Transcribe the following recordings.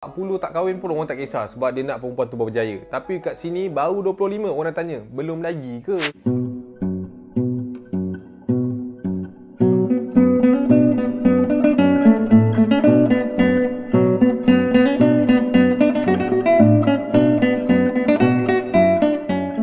40 tak kahwin pun orang tak kisah sebab dia nak perempuan tu berjaya. Tapi kat sini baru 25 orang tanya, belum lagi ke?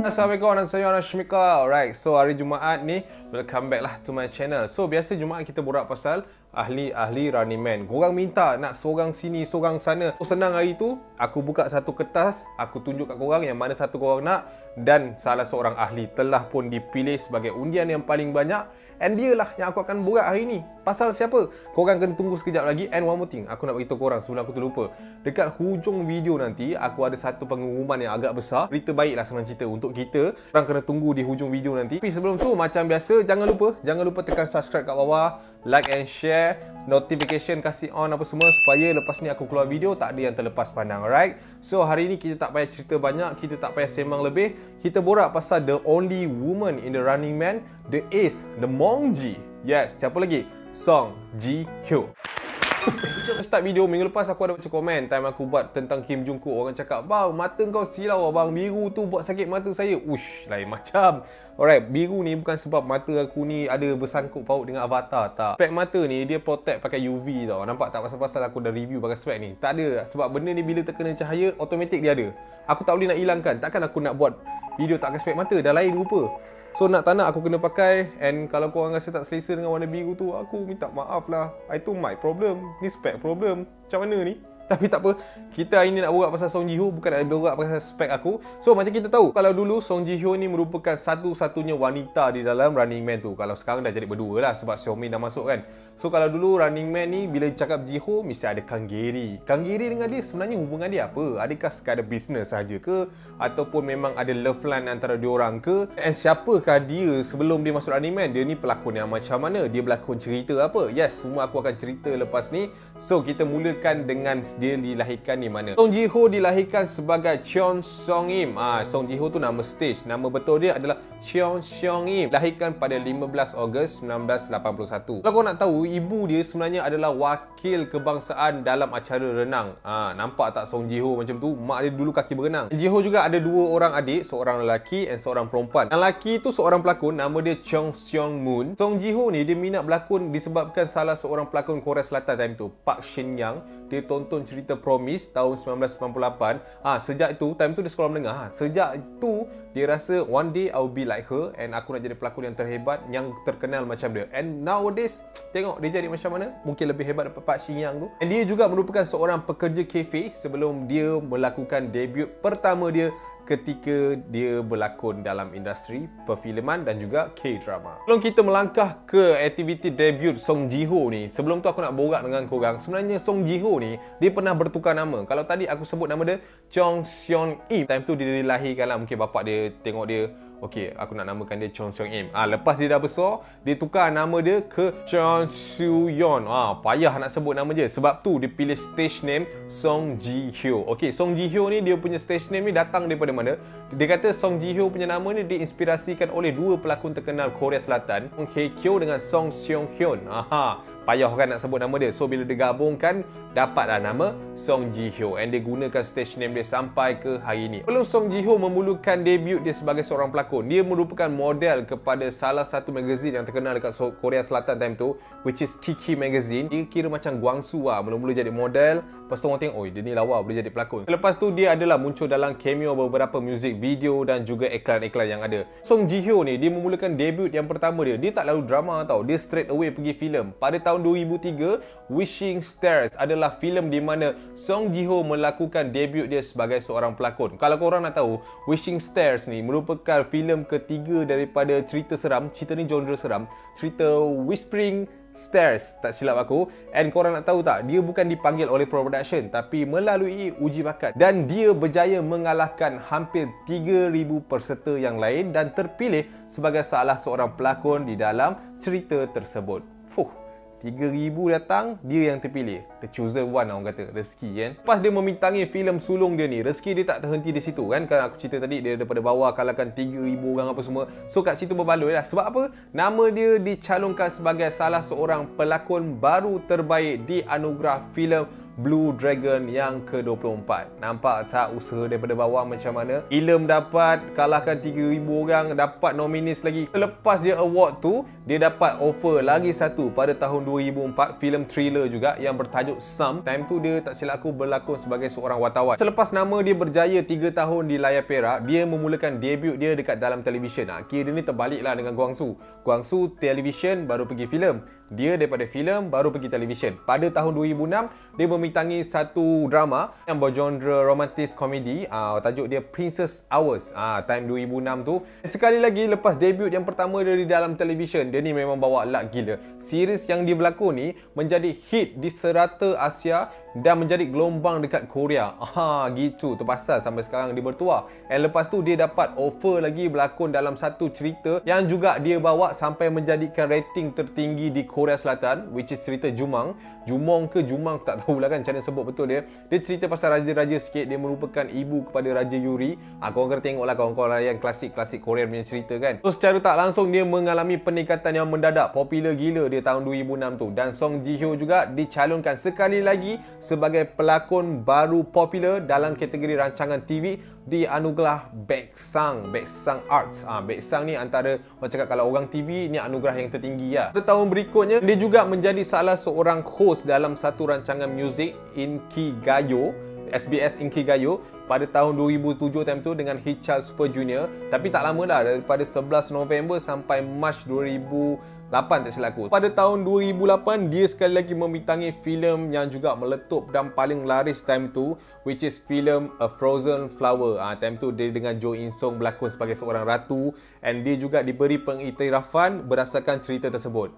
Assalamualaikum dan saya Shmika. Alright, so hari Jumaat ni welcome back lah to my channel. So biasa Jumaat kita borak pasal ahli-ahli Running Man. Korang minta nak seorang sini, seorang sana. So senang hari tu, aku buka satu kertas, aku tunjuk kat korang yang mana satu korang nak, dan salah seorang ahli telah pun dipilih sebagai undian yang paling banyak. And dia lah yang aku akan borak hari ni. Pasal siapa? Korang kena tunggu sekejap lagi. And one more thing, aku nak beritahu korang sebelum aku terlupa. Dekat hujung video nanti, aku ada satu pengumuman yang agak besar. Berita baik lah senang cerita untuk kita. Korang kena tunggu di hujung video nanti. Tapi sebelum tu, macam biasa, jangan lupa tekan subscribe kat bawah, like and share, notification kasih on apa semua, supaya lepas ni aku keluar video tak ada yang terlepas pandang. Alright, so hari ni kita tak payah cerita banyak, kita tak payah sembang lebih. Kita borak pasal the only woman in the Running Man, the ace, the Mongji. Yes, siapa lagi? Song Ji Hyo. Start video minggu lepas aku ada baca komen time aku buat tentang Kim Jong Kook. Orang cakap, "Bang, mata kau silau bang, biru tu buat sakit mata saya." Ush, lain macam. Alright, biru ni bukan sebab mata aku ni ada bersangkut paut dengan avatar, tak. Spek mata ni dia protect pakai UV tau. Nampak tak pasal-pasal aku dah review pakai spek ni? Tak ada, sebab benda ni bila terkena cahaya automatik dia ada. Aku tak boleh nak hilangkan. Takkan aku nak buat video tak pakai spek mata, dah lain rupa. So nak tak nak aku kena pakai. And kalau korang rasa tak selesa dengan warna biru tu, aku minta maaf lah. Itu my problem. Ni spek problem. Macam mana ni? Tapi tak apa, kita hari ni nak borak pasal Song Ji Hyo, bukan nak borak pasal spek aku. So macam kita tahu, kalau dulu Song Ji Hyo ni merupakan satu-satunya wanita di dalam Running Man tu. Kalau sekarang dah jadi berdua lah sebab Xiaomi dah masuk kan. So kalau dulu Running Man ni bila cakap Ji Hyo mesti ada Kang Gary. Kang Gary dengan dia sebenarnya hubungan dia apa? Adakah sekadar bisnes saja ke? Ataupun memang ada love line antara diorang ke? And siapakah dia sebelum dia masuk Running Man? Dia ni pelakon yang macam mana? Dia berlakon cerita apa? Yes, semua aku akan cerita lepas ni. So kita mulakan dengan dia dilahirkan di mana. Song Ji Hyo dilahirkan sebagai Cheon Seong Im. Song Ji Hyo tu nama stage. Nama betul dia adalah Cheon Seong Im. Dilahirkan pada 15 Ogos 1981. Kalau kau nak tahu, ibu dia sebenarnya adalah wakil kebangsaan dalam acara renang. Nampak tak Song Ji Hyo macam tu? Mak dia dulu kaki berenang. Ji Hyo juga ada dua orang adik, seorang lelaki dan seorang perempuan. Yang lelaki tu seorang pelakon, nama dia Chung Seong Moon. Song Ji Hyo ni dia minat berlakon disebabkan salah seorang pelakon Korea Selatan time tu, Park Shin Young. Dia tonton cerita Promise tahun 1998. Sejak itu, time tu dia sekolah menengah. Sejak itu dia rasa one day I'll be like her, and aku nak jadi pelakon yang terhebat, yang terkenal macam dia. And nowadays, tengok dia jadi macam mana. Mungkin lebih hebat daripada Park Shin Young tu. And dia juga merupakan seorang pekerja kafe sebelum dia melakukan debut pertama dia ketika dia berlakon dalam industri perfilman dan juga K-drama. Sebelum kita melangkah ke aktiviti debut Song Ji Hyo ni, sebelum tu aku nak borak dengan korang. Sebenarnya Song Ji Hyo ni, dia pernah bertukar nama. Kalau tadi aku sebut nama dia Chung Seong Im, time tu dia dilahirkan lah. Mungkin bapak dia tengok dia, okey, aku nak namakan dia Chung Seong Im. Lepas dia dah besar, dia tukar nama dia ke Chung Soo Yeon. Payah nak sebut nama dia. Sebab tu dia pilih stage name Song Ji Hyo. Okey, Song Ji Hyo ni dia punya stage name ni datang daripada mana? Dia kata Song Ji Hyo punya nama ni diinspirasikan oleh dua pelakon terkenal Korea Selatan, Song Hye Kyo dengan Song Seong Hyun. Payah kan nak sebut nama dia. So bila digabungkan, dapatlah nama Song Ji Hyo, and dia gunakan stage name dia sampai ke hari ini. Sebelum Song Ji Hyo memulakan debut dia sebagai seorang pelakon, dia merupakan model kepada salah satu magazine yang terkenal dekat Korea Selatan time tu, which is Kiki Magazine. Dia kira macam Guangsu lah, mula-mula jadi model. Lepas tu orang tengok, oh dia ni lawa, boleh jadi pelakon. Lepas tu dia adalah muncul dalam cameo beberapa music video dan juga iklan-iklan yang ada. Song Ji Hyo ni, dia memulakan debut yang pertama dia tak lalu drama tau. Dia straight away pergi filem. Pada tahun 2003, Wishing Stars adalah filem di mana Song Ji Hyo melakukan debut dia sebagai seorang pelakon. Kalau korang nak tahu, Wishing Stars ni merupakan filem ketiga daripada cerita seram. Cerita ni genre seram. Cerita Whispering Stairs, tak silap aku. And korang nak tahu tak, dia bukan dipanggil oleh production, tapi melalui uji bakat. Dan dia berjaya mengalahkan hampir 3,000 peserta yang lain dan terpilih sebagai salah seorang pelakon di dalam cerita tersebut. 3,000 datang, dia yang terpilih. The chosen one orang kata, rezeki kan. Lepas dia memintangi filem sulung dia ni, rezeki dia tak terhenti di situ kan. Kan aku cerita tadi, dia daripada bawah kalahkan 3,000 orang apa semua. So kat situ berbaloi lah. Sebab apa? Nama dia dicalonkan sebagai salah seorang pelakon baru terbaik di anugerah filem Blue Dragon yang ke-24. Nampak tak usaha daripada bawah macam mana? Filem dapat kalahkan 3,000 orang, dapat nominis lagi. Selepas dia award tu, dia dapat offer lagi satu pada tahun 2004, filem thriller juga yang bertajuk Some. Time tu dia tak silap aku berlakon sebagai seorang wartawan. Selepas nama dia berjaya 3 tahun di layar perak, dia memulakan debut dia dekat dalam televisyen. Kira dia ni terbaliklah dengan Guangsu. Guangsu televisyen baru pergi filem. Dia daripada filem baru pergi televisyen. Pada tahun 2006, dia membintangi satu drama yang bergenre romantis komedi. Tajuk dia Princess Hours. Time 2006 tu. Sekali lagi lepas debut yang pertama dia di dalam televisyen, dia ni memang bawa luck gila. Series yang dia berlakon ni menjadi hit di serata Asia dan menjadi gelombang dekat Korea. Gitu. Terpasal sampai sekarang dia bertuah. And lepas tu dia dapat offer lagi berlakon dalam satu cerita yang juga dia bawa sampai menjadikan rating tertinggi di Korea Selatan, which is cerita Jumang. Jumong ke Jumang tak tahulah kan cara sebut betul dia. Dia cerita pasal raja-raja sikit. Dia merupakan ibu kepada Raja Yuri. Korang kena tengoklah kawan-kawan yang klasik-klasik Korea punya cerita kan. So secara tak langsung dia mengalami peningkatan yang mendadak. Popular gila dia tahun 2006 tu. Dan Song Ji Hyo juga dicalonkan sekali lagi sebagai pelakon baru popular dalam kategori rancangan TV di anugerah Baeksang Arts. Baeksang ni antara orang cakap kalau orang TV ni anugerah yang tertinggi lah. Pada tahun berikutnya dia juga menjadi salah seorang host dalam satu rancangan muzik Inkigayo, SBS Inkigayo pada tahun 2007 time tu dengan Hichal Super Junior. Tapi tak lama dah, daripada 11 November sampai Mac 2008 tak silap aku. Pada tahun 2008 dia sekali lagi membintangi filem yang juga meletup dan paling laris time tu, which is filem A Frozen Flower. Time tu dia dengan Jo In Sung berlakon sebagai seorang ratu, and dia juga diberi pengiktirafan berdasarkan cerita tersebut.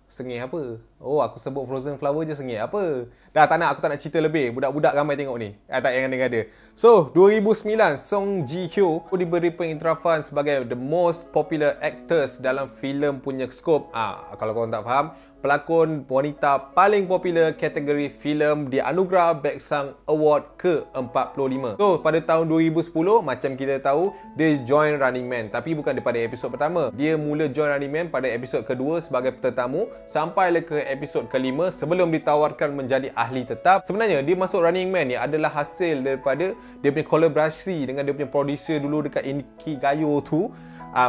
Sengih apa? Aku sebut Frozen Flower je sengih apa? Dah tak nak, aku tak nak cerita lebih. Budak-budak ramai tengok ni. Tak yang ada. So, 2009, Song Ji Hyo diberi pengiktirafan sebagai the most popular actors dalam filem punya skop. Kalau korang tak faham, pelakon wanita paling popular kategori filem di anugerah Baeksang Award ke-45. So, pada tahun 2010, macam kita tahu, dia join Running Man. Tapi bukan daripada episod pertama. Dia mula join Running Man pada episod kedua sebagai tetamu sampailah ke episod kelima sebelum ditawarkan menjadi ahli tetap. Sebenarnya, dia masuk Running Man ni adalah hasil daripada dia punya kolaborasi dengan dia punya producer dulu dekat Inkigayo tu.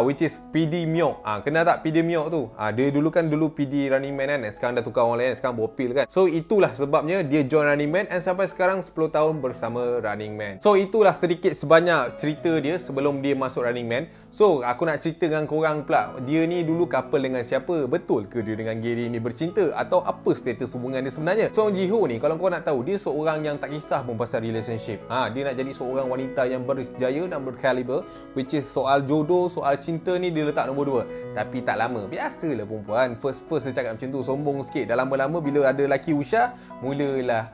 Which is PD Myok. Kenal tak PD Myok tu? Dia dulu PD Running Man kan. Sekarang dah tukar orang lain, sekarang Bopil kan. So itulah sebabnya dia join Running Man, and sampai sekarang 10 tahun bersama Running Man. So itulah sedikit sebanyak cerita dia sebelum dia masuk Running Man. So aku nak cerita dengan korang pula, dia ni dulu couple dengan siapa? Betul ke dia dengan Gary ni bercinta? Atau apa status hubungan dia sebenarnya? Song Ji Hyo ni, kalau korang nak tahu, dia seorang yang tak kisah pun pasal relationship. Dia nak jadi seorang wanita yang berjaya dan berkaliber, which is soal jodoh, soal cinta ni dia letak nombor 2. Tapi tak lama, biasalah perempuan first dia cakap macam tu, sombong sikit. Dah lama-lama bila ada lelaki usia, mulalah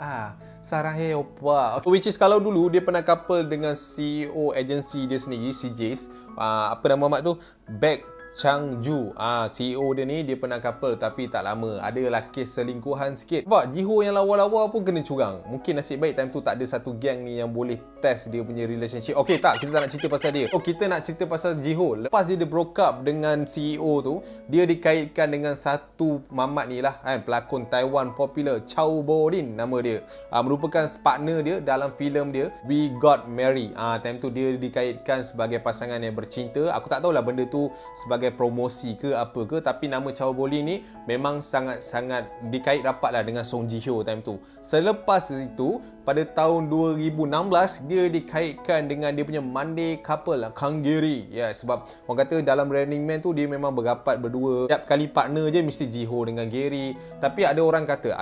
sarang opa. Which is kalau dulu dia pernah couple dengan CEO agensi dia sendiri, si Jace. Apa nama mak tu? Baek Changju. CEO dia ni dia pernah couple, tapi tak lama adalah kes selingkuhan sikit. Sebab Ji Hyo yang lawa-lawa pun kena curang. Mungkin nasib baik time tu tak ada satu geng ni yang boleh test dia punya relationship. Okay, tak, kita tak nak cerita pasal dia. Kita nak cerita pasal Ji Hyo. Lepas dia broke up dengan CEO tu, dia dikaitkan dengan satu mamat ni lah kan, pelakon Taiwan popular Chow Bo-lin nama dia. Merupakan partner dia dalam filem dia We Got Married. Time tu dia dikaitkan sebagai pasangan yang bercinta. Aku tak tahulah benda tu sebagai promosi ke apa ke, tapi nama Chow Bo-lin ni memang sangat-sangat dikait rapatlah dengan Song Ji Hyo time tu. Selepas itu, pada tahun 2016 dia dikaitkan dengan dia punya Monday couple Kang Gary. Sebab orang kata dalam Running Man tu dia memang berapat berdua. Setiap kali partner je mesti Ji Hyo dengan Gary. Tapi ada orang kata,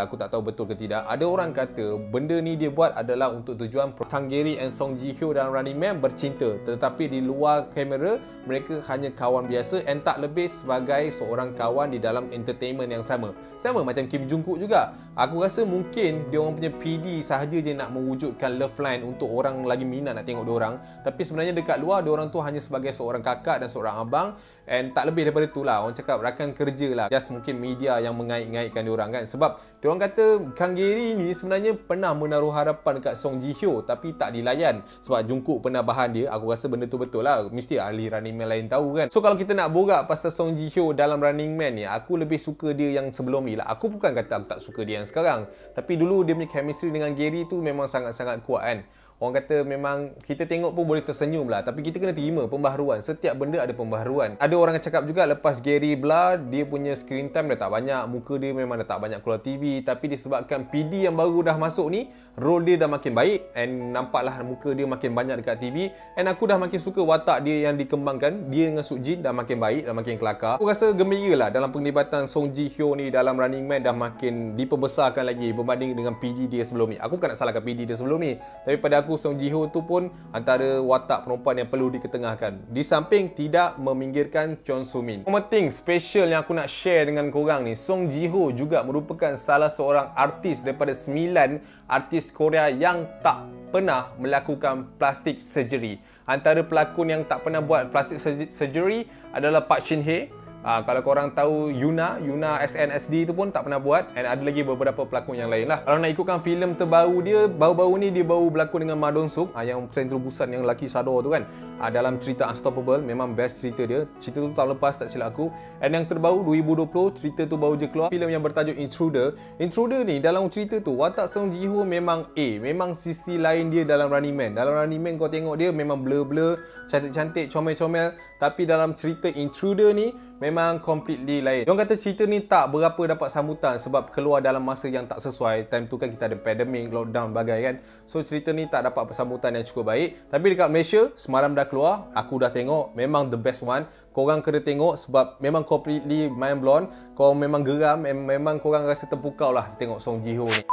aku tak tahu betul ke tidak, ada orang kata benda ni dia buat adalah untuk tujuan Kang Gary and Song Ji Hyo dalam Running Man bercinta, tetapi di luar kamera mereka hanya kawan biasa, and tak lebih sebagai seorang kawan di dalam entertainment yang sama. Sama macam Kim Jong Kook juga. Aku rasa mungkin dia orang punya PD TV sahaja je nak mewujudkan love line untuk orang lagi minat nak tengok diorang. Tapi sebenarnya dekat luar diorang tu hanya sebagai seorang kakak dan seorang abang, and tak lebih daripada tu lah. Orang cakap rakan kerja lah. Just mungkin media yang mengait-ngaitkan diorang kan. Sebab diorang kata Kang Gary ni sebenarnya pernah menaruh harapan dekat Song Ji Hyo tapi tak dilayan. Sebab Jungkook pernah bahan dia. Aku rasa benda tu betul lah. Mesti ahli Running Man lain tahu kan. So kalau kita nak borak pasal Song Ji Hyo dalam Running Man ni, aku lebih suka dia yang sebelum ni lah. Aku bukan kata aku tak suka dia yang sekarang, tapi dulu dia punya chemistry dengan Gary tu memang sangat-sangat kuat kan. Orang kata memang kita tengok pun boleh tersenyum lah. Tapi kita kena terima pembaharuan. Setiap benda ada pembaharuan. Ada orang yang cakap juga lepas Gary Blah, dia punya screen time dah tak banyak. Muka dia memang dah tak banyak keluar TV. Tapi disebabkan PD yang baru dah masuk ni, role dia dah makin baik. And nampaklah muka dia makin banyak dekat TV. And aku dah makin suka watak dia yang dikembangkan. Dia dengan Suk Jin dah makin baik, dah makin kelakar. Aku rasa gembira lah dalam penglibatan Song Ji Hyo ni dalam Running Man dah makin diperbesarkan lagi berbanding dengan PD dia sebelum ni. Aku bukan nak salahkan PD dia sebelum ni. Tapi pada aku Song Ji Hyo tu pun antara watak perempuan yang perlu diketengahkan. Di samping tidak meminggirkan Chon Soo Min. One more thing special yang aku nak share dengan korang ni, Song Ji Hyo juga merupakan salah seorang artis daripada 9 artis Korea yang tak pernah melakukan plastic surgery. Antara pelakon yang tak pernah buat plastic surgery adalah Park Shin Hye. Kalau korang tahu Yuna SNSD tu pun tak pernah buat, and ada lagi beberapa pelakon yang lain lah. Kalau nak ikutkan filem terbaru dia, baru-baru ni dia baru berlakon dengan Ma Dong Suk, yang sentro busan yang lelaki Sador tu kan. Dalam cerita Unstoppable, memang best cerita dia. Cerita tu tahun lepas tak silap aku. And yang terbaru 2020, cerita tu baru je keluar, filem yang bertajuk Intruder. Intruder ni dalam cerita tu watak Song Ji Hyo memang memang sisi lain dia dalam Running Man. Dalam Running Man kau tengok dia memang blur-blur, cantik-cantik, comel-comel. Tapi dalam cerita Intruder ni memang completely lain. Diorang kata cerita ni tak berapa dapat sambutan sebab keluar dalam masa yang tak sesuai. Time tu kan kita ada pandemic, lockdown bagai kan. So cerita ni tak dapat sambutan yang cukup baik. Tapi dekat Malaysia semalam dah keluar, aku dah tengok, memang the best one. Korang kena tengok sebab memang completely mind blown. Korang memang geram, memang korang rasa terpukau lah tengok Song Ji Hyo ni.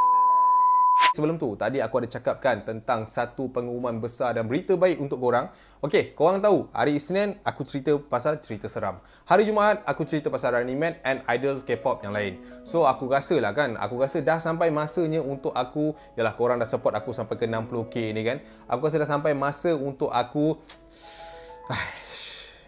Sebelum tu, tadi aku ada cakapkan tentang satu pengumuman besar dan berita baik untuk korang. Okey, korang tahu, hari Isnin aku cerita pasal cerita seram. Hari Jumaat aku cerita pasal Running Man and idol K-pop yang lain. So aku rasa lah kan, aku rasa dah sampai masanya untuk aku, yalah korang dah support aku sampai ke 60k ni kan. Aku rasa dah sampai masa untuk aku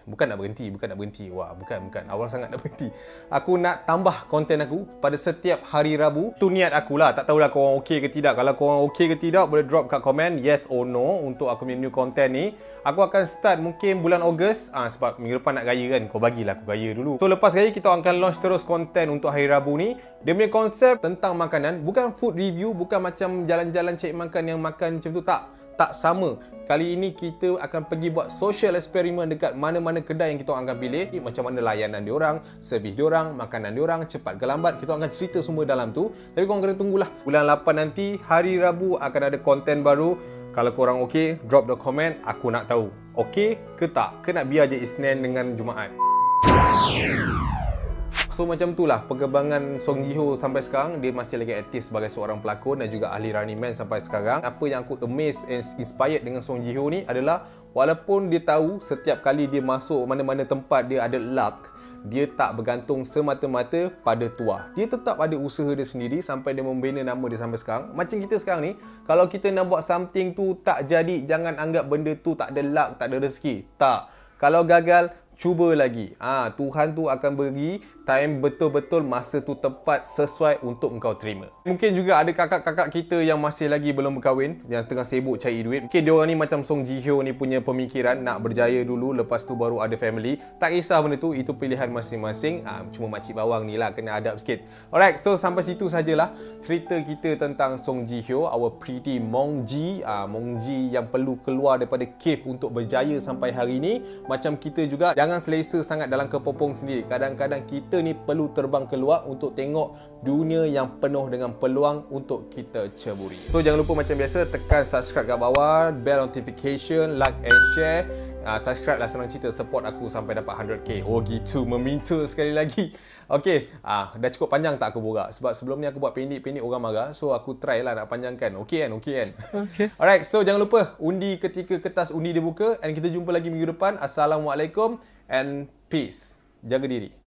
bukan nak berhenti. Wah, bukan. Awal sangat nak berhenti. Aku nak tambah konten aku pada setiap hari Rabu. Itu niat aku lah. Tak tahulah korang okey ke tidak. Kalau korang okey ke tidak, boleh drop kat komen yes or no untuk aku punya new content ni. Aku akan start mungkin bulan Ogos. Sebab minggu depan nak raya kan. Kau bagilah aku raya dulu. So lepas raya kita akan launch terus konten untuk hari Rabu ni. Dia punya konsep tentang makanan. Bukan food review. Bukan macam jalan-jalan cari makan yang makan macam tu. Tak sama. Kali ini kita akan pergi buat social experiment dekat mana-mana kedai yang kita akan pilih. Macam mana layanan diorang, servis diorang, makanan diorang, cepat ke lambat. Kita akan cerita semua dalam tu. Tapi korang kena tunggulah. Bulan 8 nanti, hari Rabu akan ada konten baru. Kalau korang okey, drop the comment. Aku nak tahu. Okey ke tak? Ke nak biar je Isnin dengan Jumaat? So macam itulah perkembangan Song Ji Hyo sampai sekarang. Dia masih lagi aktif sebagai seorang pelakon dan juga ahli Running Man sampai sekarang. Apa yang aku amazed and inspired dengan Song Ji Hyo ni adalah walaupun dia tahu setiap kali dia masuk mana-mana tempat dia ada luck, dia tak bergantung semata-mata pada tuah. Dia tetap ada usaha dia sendiri sampai dia membina nama dia sampai sekarang. Macam kita sekarang ni, kalau kita nak buat something tu tak jadi, jangan anggap benda tu tak ada luck, tak ada rezeki. Tak. Kalau gagal, cuba lagi. Tuhan tu akan beri time betul-betul masa tu tepat sesuai untuk engkau terima. Mungkin juga ada kakak-kakak kita yang masih lagi belum berkahwin, yang tengah sibuk cari duit. Mungkin diorang ni macam Song Ji Hyo ni punya pemikiran nak berjaya dulu, lepas tu baru ada family. Tak kisah benda tu, itu pilihan masing-masing. Cuma makcik bawang ni lah kena adab sikit. Alright, so sampai situ sajalah cerita kita tentang Song Ji Hyo, our pretty Mongji. Mongji yang perlu keluar daripada cave untuk berjaya sampai hari ni. Macam kita juga, jangan selesa sangat dalam kepopong sendiri. Kadang-kadang kita ni perlu terbang keluar untuk tengok dunia yang penuh dengan peluang untuk kita ceburi. So jangan lupa macam biasa tekan subscribe kat bawah, bell notification, like and share. Subscribe lah, senang cerita, support aku sampai dapat 100k. Oh gitu, meminta sekali lagi. Okay, dah cukup panjang tak aku borak? Sebab sebelum ni aku buat pendek-pendek orang marah. So aku try lah nak panjangkan. Okay kan? Okay. Alright, so jangan lupa undi ketika kertas undi dibuka. And kita jumpa lagi minggu depan. Assalamualaikum and peace. Jaga diri.